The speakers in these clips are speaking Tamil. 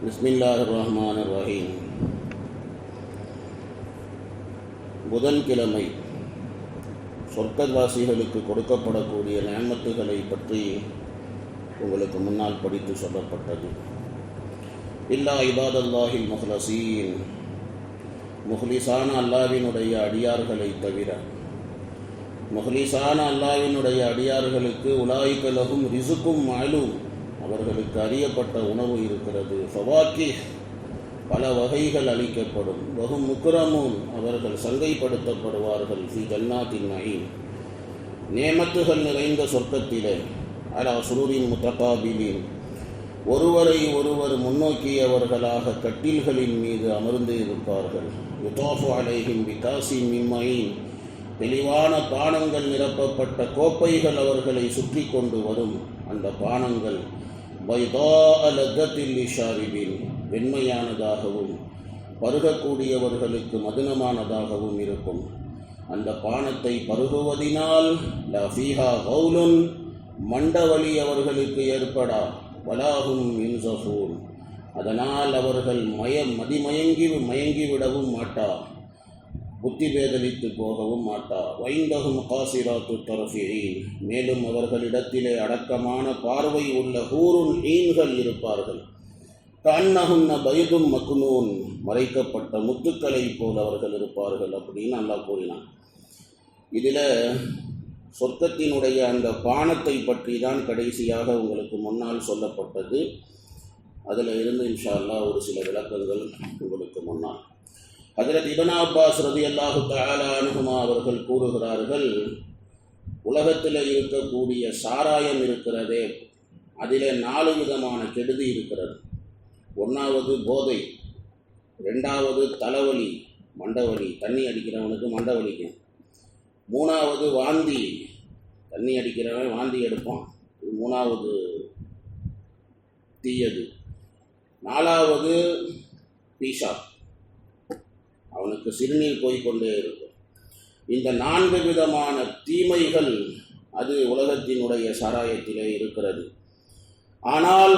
பிஸ்மில்லாஹிர் ரஹ்மானிர் ரஹீம். புதன்கிழமை சொர்க்கவாசிகளுக்கு கொடுக்கப்படக்கூடிய நிஅமத்துகளை பற்றி உங்களுக்கு முன்னால் படித்து சொல்லப்பட்டது. இல்லா இபாதல்லாஹில் முஹ்லசீன், முஹ்லிஸான அல்லாஹ்வினுடைய அடியார்களை தவிர, முஹ்லிஸான அல்லாஹ்வினுடைய அடியார்களுக்கு உலாயிக லஹும் ரிஸுக்கும் மஅலூம், அவர்களுக்கு அறியப்பட்ட உணவு இருக்கிறது. ஃபவாக்கிஹ், பல வகைகள் அளிக்கப்படும். வஹும் முக்ரமூன், அவர்கள் சங்கைப்படுத்தப்படுவார்கள். ஃபி ஜன்னாத்தின் நஈம், நேமத்துகள் நிறைந்த சொர்க்கத்திலே. அலா சுரூரின் முத்தகாபிலீன், ஒருவரை ஒருவர் முன்னோக்கியவர்களாக கட்டில்களின் மீது அமர்ந்து இருப்பார்கள். யுதாஃபு அலைஹிம் பிகாஸின் மின் மஈன், தெளிவான பானங்கள் நிரப்பப்பட்ட கோப்பைகள் அவர்களை சுற்றி கொண்டு வரும். அந்த பானங்கள் பைதாஅ லத்தத்தில் லிஷாரிபின், வெண்மையானதாகவும் பருகக்கூடியவர்களுக்கு மதுனமானதாகவும் இருக்கும். அந்த பானத்தை பருகுவதினால் லா ஃபீஹா கௌலுன், மண்டவலி அவர்களுக்கு ஏற்படா. வலாஹும் யுன்ஸஃபூன், அதனால் அவர்கள் மயங்கிவிடவும் மாட்டார், புத்தி பேதலித்து போகவும் மாட்டார். வைந்தஹும் காசிராத்து தர்ஃபீன், மேலும் அவர்களிடத்திலே அடக்கமான பார்வை உள்ள ஹூருன் ஈன்கள் இருப்பார்கள். கஅன்னஹுன்ன பைதும் மக்னூன், மறைக்கப்பட்ட முத்துக்களை போல் அவர்கள் இருப்பார்கள் அப்படின்னு அல்லாஹ் கூறினான். இதில் சொர்க்கத்தினுடைய அந்த பானத்தை பற்றி தான் கடைசியாக உங்களுக்கு முன்னால் சொல்லப்பட்டது. அதில் இருந்து இன்ஷா அல்லாஹ் ஒரு சில விளக்கங்கள் உங்களுக்கு முன்னால். ஹஜ்ரத் இப்னு அப்பாஸ் ரலியல்லாஹு தஆலா அன்ஹுமா அவர்கள் கூறுகிறார்கள், உலகத்தில் இருக்கக்கூடிய சாராயம் இருக்கிறதே, அதில் 4 விதமான கெடுதி இருக்கிறது. 1வது போதை, 2வது தலைவலி, மண்டவலி, தண்ணி அடிக்கிறவனுக்கு மண்டவலிக்கும். 3வது வாந்தி, தண்ணி அடிக்கிறவன் வாந்தி எடுப்பான், இது 3வது தீயது. 4வது பீஷாப், அவனுக்கு சிறுநீர் போய்கொண்டே இருக்கும். இந்த 4 விதமான தீமைகள் அது உலகத்தினுடைய சாராயத்திலே இருக்கிறது. ஆனால்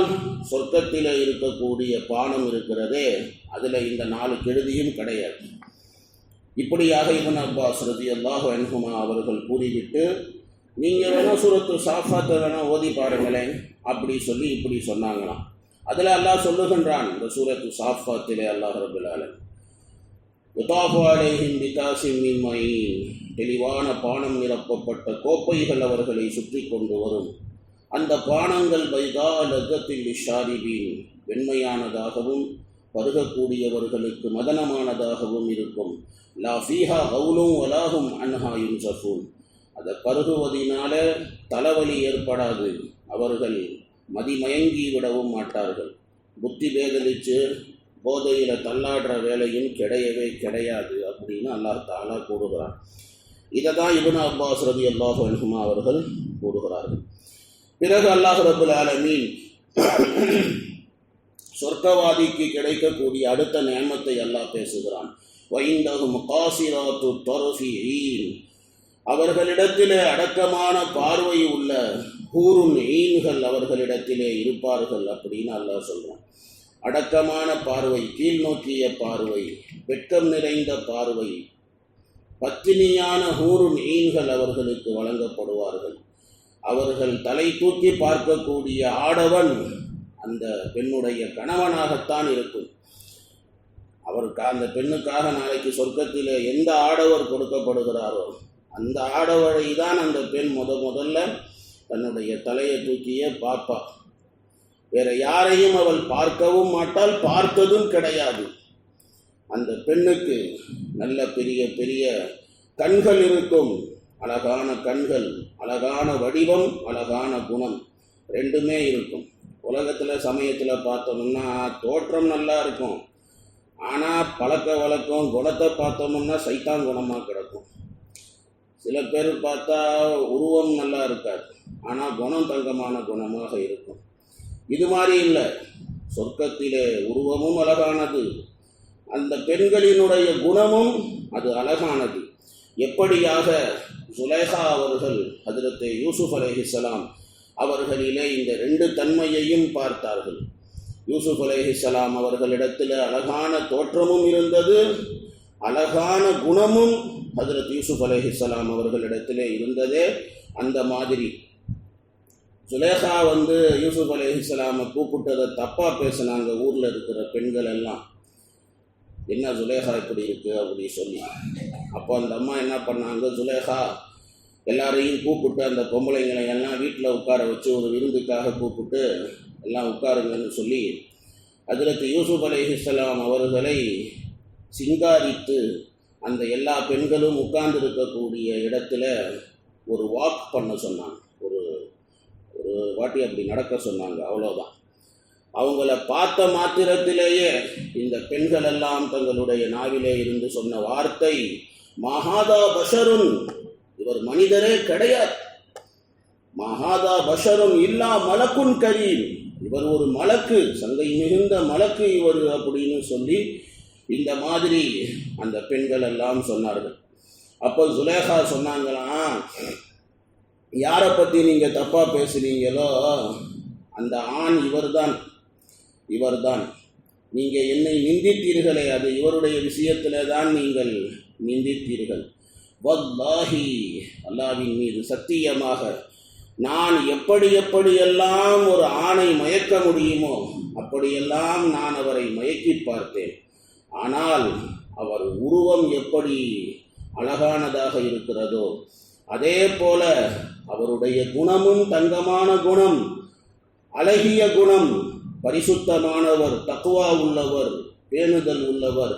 சொர்க்கத்திலே இருக்கக்கூடிய பானம் இருக்கிறதே, அதில் இந்த 4 கெடுதியும் கிடையாது. இப்படியாக இப்னு அப்பாஸ் ரலியல்லாஹு அன்ஹுமா அவர்கள் கூறிவிட்டு, நீங்கள் வேணால் சூரத்து சாஃபாத்தை வேணால் ஓதி பாருங்களேன் அப்படி சொல்லி இப்படி சொன்னாங்களாம். அதில் அல்லாஹ் சொல்லுகின்றான், இந்த சூரத்து சாஃபாத்திலே அல்லாஹ் ரப்பல் ஆலமீன், யுதாஃபு அலைஹிம் பிகாஸின் மின் மஈன், தெளிவான பானம் நிரப்பப்பட்ட கோப்பைகள் அவர்களை சுற்றி கொண்டு வரும். அந்த பானங்கள் பைதா லத்தத்தில் லிஷாரிபீன், வெண்மையானதாகவும் பருகக்கூடியவர்களுக்கு மதனமானதாகவும் இருக்கும். லா ஃபீஹா கௌலும் வலாஹும் அன்ஹா யுன்ஸஃபூன், அதை பருகுவதினால தலைவலி ஏற்படாது, அவர்கள் மதிமயங்கி விடவும் மாட்டார்கள், புத்தி பேதலிச்சு போதையில் தள்ளாடுற வேலையும் கிடையவே கிடையாது அப்படின்னு அல்லாஹ் தஆலா கூறுகிறார். இதை தான் இப்னு அப்பாஸ் ரலியல்லாஹு அன்ஹுமா அவர்கள் கூறுகிறார்கள். பிறகு அல்லாஹ் ரப்பல் ஆலமீன் சொர்க்கவாதிக்கு கிடைக்கக்கூடிய அடுத்த நிஅமத்தை அல்லாஹ் பேசுகிறான். வைந்தஹும் காசிராத்து தர்ஃபீன், அவர்களிடத்திலே அடக்கமான பார்வை உள்ள ஹூருன் ஈன்கள் அவர்களிடத்திலே இருப்பார்கள் அப்படின்னு அல்லாஹ் சொல்றான். அடக்கமான பார்வை, கீழ் நோக்கிய பார்வை, வெட்கம் நிறைந்த பார்வை, பத்தினியான ஹூருன் ஈன்கள் அவர்களுக்கு வழங்கப்படுவார்கள். அவர்கள் தலை தூக்கி பார்க்கக்கூடிய ஆடவன் அந்த பெண்ணுடைய கணவனாகத்தான் இருக்கும். அவருக்கு அந்த பெண்ணுக்காக நாளைக்கு சொர்க்கத்தில் எந்த ஆடவர் கொடுக்கப்படுகிறாரோ அந்த ஆடவரை தான் அந்த பெண் முதல்ல தன்னுடைய தலையை தூக்கியே பார்ப்பா. வேற யாரையும் அவள் பார்க்கவும் மாட்டாள், பார்த்ததும் கிடையாது. அந்த பெண்ணுக்கு நல்ல பெரிய பெரிய கண்கள் இருக்கும், அழகான கண்கள், அழகான வடிவம், அழகான குணம், ரெண்டுமே இருக்கும். உலகத்தில் சமயத்தில் பார்த்தோம்னா தோற்றம் நல்லா இருக்கும், ஆனால் பழக்க வழக்கம் குணத்தை பார்த்தோம்னா சைத்தான் குணமாக கிடக்கும். சில பேர் பார்த்தா உருவம் நல்லா இருக்காது, ஆனால் குணம் தங்கமான குணமாக இருக்கும். இது மாதிரி இல்லை, சொர்க்கத்திலே உருவமும் அழகானது, அந்த பெண்களினுடைய குணமும் அது அழகானது. எப்படியாக சுலைஹா அவர்கள் ஹஜ்ரத் யூசுப் அலைஹிஸ்ஸலாம் அவர்களிலே இந்த 2 தன்மையையும் பார்த்தார்கள். யூசுப் அலைஹிஸ்ஸலாம் அவர்களிடத்தில் அழகான தோற்றமும் இருந்தது, அழகான குணமும் ஹஜ்ரத் யூசுப் அலைஹிஸ்ஸலாம் அவர்களிடத்திலே இருந்ததே. அந்த மாதிரி சுலேஹா யூசுப் அலைஹிஸ்ஸலாமை கூப்பிட்டதை தப்பாக பேசினாங்க ஊரில் இருக்கிற பெண்கள் எல்லாம். என்ன சுலேஹா இப்படி இருக்குது அப்படி சொல்லி. அப்போ அந்த அம்மா என்ன பண்ணாங்க, சுலேஹா எல்லாரையும் கூப்பிட்டு அந்த பொம்பளைங்களை எல்லாம் வீட்டில் உட்கார வச்சு ஒரு விருந்துக்காக கூப்பிட்டு எல்லாம் உட்காருங்கன்னு சொல்லி ஹஜ்ரத் யூசுப் அலைஹிஸ்ஸலாம் அவர்களை சிங்காரித்து அந்த எல்லா பெண்களும் உட்கார்ந்து இருக்கக்கூடிய இடத்துல ஒரு வாக் பண்ண சொன்னாங்க, ஒரு வாட்டி அப்படி நடக்க சொன்னாங்க. அவ்வளோதான். அவங்கள பார்த்த மாத்திரத்திலேயே இந்த பெண்கள் எல்லாம் தங்களுடைய நாவிலே இருந்து சொன்ன வார்த்தை, மஹாதா பஷருன், இவர் மனிதரே கிடையாது, மஹாதா பஷருன் இல்லா மலக்குன் கரீம், இவர் ஒரு மலக்கு, சங்கை மிகுந்த மலக்கு இவர் அப்படின்னு சொல்லி இந்த மாதிரி அந்த பெண்கள் எல்லாம் சொன்னார்கள். அப்போ சுலேஹா சொன்னாங்களாம், யாரை பற்றி நீங்கள் தப்பாக பேசுனீங்களோ அந்த ஆண் இவர்தான். நீங்கள் என்னை நிந்தித்தீர்களே, அது இவருடைய விஷயத்தில் தான் நீங்கள் நிந்தித்தீர்கள். வல்லாஹி, அல்லாஹ்வின் மீது சத்தியமாக, நான் எப்படியெல்லாம் ஒரு ஆணை மயக்க முடியுமோ அப்படியெல்லாம் நான் அவரை மயக்கி பார்த்தேன். ஆனால் அவர் உருவம் எப்படி அழகானதாக இருக்கிறதோ அதே போல அவருடைய குணமும் தங்கமான குணம், அழகிய குணம், பரிசுத்தமானவர், தக்வா உள்ளவர், பேணுதல் உள்ளவர்,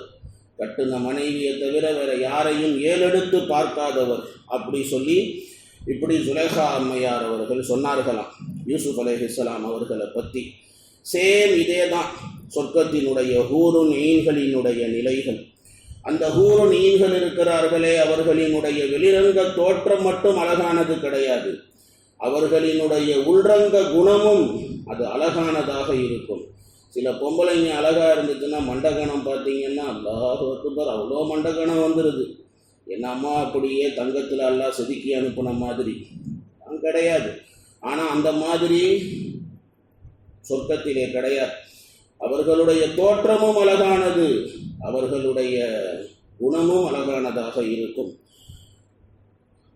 கட்டுன மனைவியை தவிர வேற யாரையும் ஏறெடுத்து பார்க்காதவர் அப்படி சொல்லி இப்படி சுலேஹா அம்மையார் அவர்கள் சொன்னார்களாம் யூசுப் அலைஹிஸ்ஸலாம் அவர்களை பற்றி. சேம் இதே தான் சொர்க்கத்தினுடைய ஹூருன் ஈன்களினுடைய நிலைகள். அந்த ஹூருன் ஈன்கள் இருக்கிறார்களே, அவர்களினுடைய வெளிரங்க தோற்றம் மட்டும் அழகானது கிடையாது, அவர்களினுடைய உள்ரங்க குணமும் அது அழகானதாக இருக்கும். சில பொம்பளைங்க அழகாக இருந்துச்சுன்னா மண்டகணம் பார்த்தீங்கன்னா அல்லாஹ் அக்பர் அவ்வளோ மண்டகணம் வந்துடுது. என்னம்மா அப்படியே தங்கத்தில் எல்லாம் செதுக்கி அனுப்புன மாதிரி கிடையாது. ஆனால் அந்த மாதிரி சொர்க்கத்திலே கிடையாது. அவர்களுடைய தோற்றமும் அழகானது, அவர்களுடைய குணமும் அழகானதாக இருக்கும்.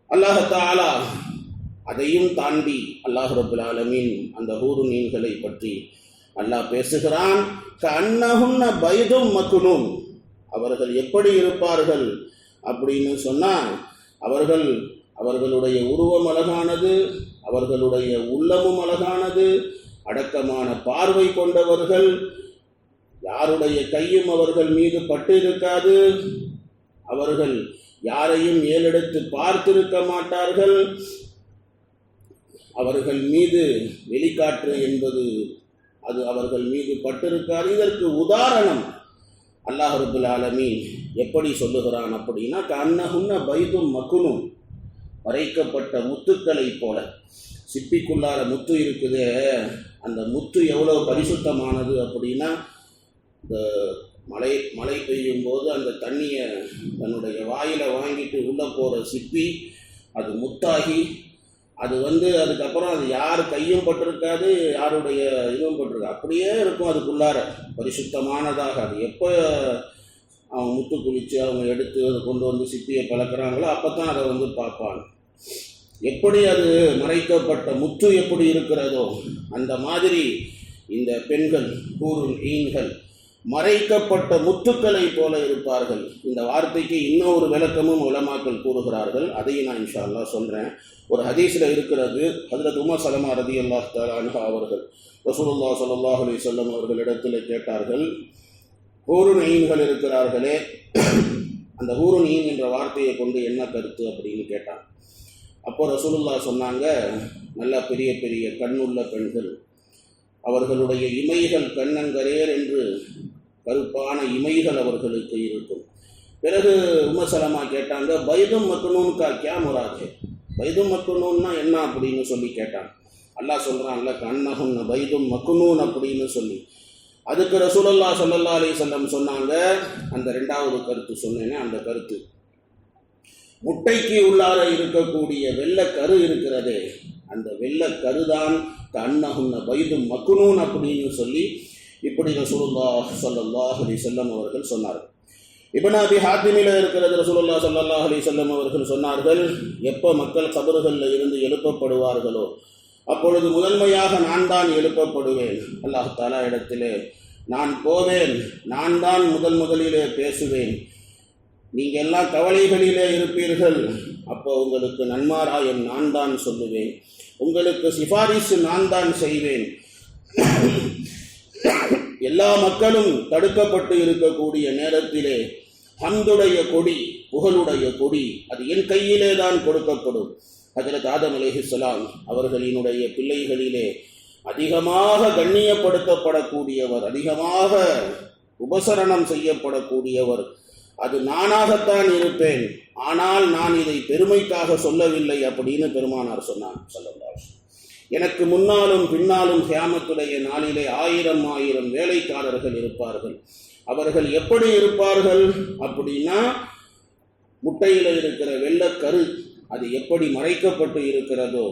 அல்லாஹ் தஆலா அதையும் தாண்டி அல்லாஹ் ரப்பல் ஆலமீன் அந்த ஹூருன் ஈன்களை பற்றி அல்லாஹ் பேசுகிறான். கஅன்னஹுன்ன பைதும் மக்னூன், அவர்கள் எப்படி இருப்பார்கள் அப்படின்னு சொன்னால், அவர்களுடைய உருவம் அழகானது, அவர்களுடைய உள்ளமும் அழகானது, அடக்கமான பார்வை கொண்டவர்கள், யாருடைய கையும் அவர்கள் மீது பட்டு இருக்காது, அவர்கள் யாரையும் ஏறெடுத்து பார்த்திருக்க மாட்டார்கள், அவர்கள் மீது வெளிக்காற்று என்பது அது அவர்கள் மீது பட்டிருக்காது. இதற்கு உதாரணம் அல்லாஹ் ரப்பல் ஆலமீன் எப்படி சொல்லுகிறான் அப்படின்னா, கஅன்னஹுன்ன பைதும் மக்னூன், மறைக்கப்பட்ட முத்துக்களை போல. சிப்பிக்குள்ளார முத்து இருக்குது, அந்த முத்து எவ்வளோ பரிசுத்தமானது அப்படின்னா, இந்த மழை பெய்யும் போது அந்த தண்ணியை தன்னுடைய வாயில் வாங்கிட்டு உள்ளே போகிற சிப்பி அது முத்தாகி அது அதுக்கப்புறம் அது யார் கையும் பட்டிருக்காது, யாருடைய இதுவும் பட்டிருக்காது, அப்படியே இருக்கும் அதுக்குள்ளார பரிசுத்தமானதாக. அது எப்போ அவங்க முத்து குளித்து அவங்க எடுத்து அதை கொண்டு சிப்பியை பழக்கிறாங்களோ அப்போ தான் அதை பார்ப்பாங்க. எப்படி அது மறைக்கப்பட்ட முத்து எப்படி இருக்கிறதோ அந்த மாதிரி இந்த பெண்கள் ஹூருன் ஈன்கள் மறைக்கப்பட்ட முத்துக்களை போல இருப்பார்கள். இந்த வார்த்தைக்கு இன்னொரு விளக்கமும் உலமாக்கள் கூறுகிறார்கள், அதையும் நான் இன்ஷா அல்லாஹ் சொல்கிறேன். ஒரு ஹதீஸில் இருக்கிறது, ஹஜ்ரத் உம்மு சலமா ரலியல்லாஹு தஆலா அன்ஹா அவர்கள் ரசூலுல்லாஹி ஸல்லல்லாஹு அலைஹி வஸல்லம் அவர்களிடத்தில் கேட்டார்கள், ஹூருன் ஈன்கள் இருக்கிறார்களே, அந்த ஹூருன் ஈன் என்ற வார்த்தையை கொண்டு என்ன கருத்து அப்படின்னு கேட்டாங்க. அப்போ ரசூலுல்லாஹ் சொன்னாங்க, நல்ல பெரிய பெரிய கண்ணுள்ள பெண்கள், அவர்களுடைய இமைகள் கண்ணங்கரேர் என்று கருப்பான இமைகள் அவர்களுக்கு இருக்கும். பிறகு உம்மு சலமா கேட்டாங்க, பைதும் மக்னூன் கா கியா முராத் ஹை, பைதும் மக்னூன்னா என்ன அப்படின்னு சொல்லி கேட்டாங்க. அல்லாஹ் சொல்கிறான்ல கஅன்னஹுன்ன பைதும் மக்னூன் அப்படின்னு சொல்லி. அதுக்கு ரசூலுல்லாஹ் ஸல்லல்லாஹு அலைஹி வஸல்லம் சொன்னாங்க, அந்த ரெண்டாவது கருத்து சொன்னேனே அந்த கருத்து, முட்டைக்கு உள்ளார இருக்கக்கூடிய வெள்ளைக்கரு இருக்கிறதே, அந்த வெள்ளைக்கருதான் கஅன்னஹுன்ன பைதும் மக்னூன் அப்படின்னு சொல்லி இப்படி ரசூலுல்லாஹ் ஸல்லல்லாஹு அலைஹி வஸல்லம் அவர்கள் சொன்னார்கள். இப்னு அபி ஹாத்திமில் இருக்கிறது, ரசூலுல்லாஹ் ஸல்லல்லாஹு அலைஹி வஸல்லம் அவர்கள் சொன்னார்கள், எப்போ மக்கள் கபறுகளில் இருந்து எழுப்பப்படுவார்களோ அப்பொழுது முதன்மையாக நான் தான் எழுப்பப்படுவேன். அல்லாஹ் தஆலா இடத்திலே நான் போவேன், நான் தான் முதலிலே பேசுவேன். நீங்கள் எல்லாம் கவலைகளிலே இருப்பீர்கள், அப்போ உங்களுக்கு நன்மாராயம் நான் தான் சொல்லுவேன், உங்களுக்கு சிபாரிசு நான் தான் செய்வேன். எல்லா மக்களும் தடுக்கப்பட்டு இருக்கக்கூடிய நேரத்திலே ஹம்துடைய கொடி, புகழுடைய கொடி, அது என் கையிலே தான் கொடுக்கப்படும். ஹஜ்ரத் ஆதம் அலைஹிஸ்ஸலாம் அவர்களினுடைய பிள்ளைகளிலே அதிகமாக கண்ணியப்படுத்தப்படக்கூடியவர், அதிகமாக உபசரணம் செய்யப்படக்கூடியவர், அது நானாகத்தான் இருப்பேன். ஆனால் நான் இதை பெருமைக்காக சொல்லவில்லை அப்படின்னு பெருமானார் சொன்னார் ஸல்லல்லாஹு அலைஹி வஸல்லம். எனக்கு முன்னாலும் பின்னாலும் கியாமத்துடைய நாளிலே 1000 வேலைக்காரர்கள் இருப்பார்கள். அவர்கள் எப்படி இருப்பார்கள் அப்படின்னா, முட்டையில் இருக்கிற வெள்ளக்கரு அது எப்படி மறைக்கப்பட்டு இருக்கிறதோ,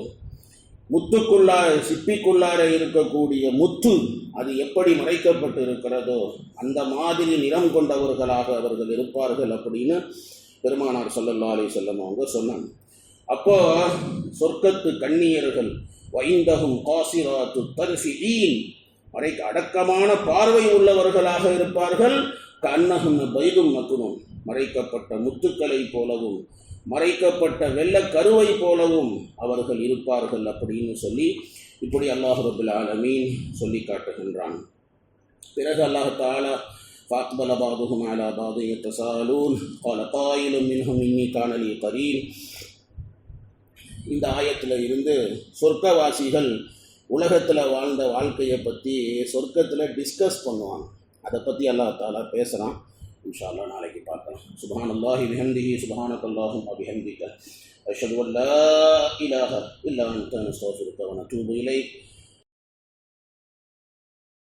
முத்துக்குள்ளார சிப்பிக்குள்ளார இருக்கக்கூடிய முத்து அது எப்படி மறைக்கப்பட்டு இருக்கிறதோ அந்த மாதிரி நிறம் கொண்டவர்களாக அவர்கள் இருப்பார்கள் அப்படின்னு பெருமானார் ஸல்லல்லாஹு அலைஹி வஸல்லம் அவங்க சொன்னாங்க. அப்போ சொர்க்கத்து கண்ணியர்கள் வைந்தஹும் காசிராத்து தர்ஃபீன், அடக்கமான பார்வை உள்ளவர்களாக இருப்பார்கள். கன்னஹும் பைதும் மக்னூன், மறைக்கப்பட்ட முத்துக்களை போலவும் மறைக்கப்பட்ட வெள்ளக்கருவை போலவும் அவர்கள் இருப்பார்கள் அப்படின்னு சொல்லி இப்படி அல்லாஹ் ரப்பல் ஆலமீன் சொல்லி காட்டுகின்றான். பிறகு அல்லாஹ் தஆலா فَأَقْبَلَ بَعْضُهُمْ عَلَى بَعْضٍ يَتَسَاءَلُونَ قَالَ قَائِلٌ مِّنْهُمْ إِنِّي كَانَ لِي قَرِينٌ. இந்த ஆயத்தில் இருந்து சொர்க்கவாசிகள் உலகத்தில் வாழ்ந்த வாழ்க்கையை பற்றி சொர்க்கத்தில் டிஸ்கஸ் பண்ணுவாங்க. அதை பற்றி அல்லாஹ் தஆலா பேசுகிறான். இன்ஷா அல்லாஹ் நாளைக்கு பார்க்கலாம். சுப்ஹானல்லாஹி பிஹம்திஹி சுப்ஹானக்கல்லாஹும்ம பிஹம்திக அஷ்ஹது அன் லா இலாஹா இல்லா அன்த நஸ்தக்ஃபிருக வ நதூபு இலைக்.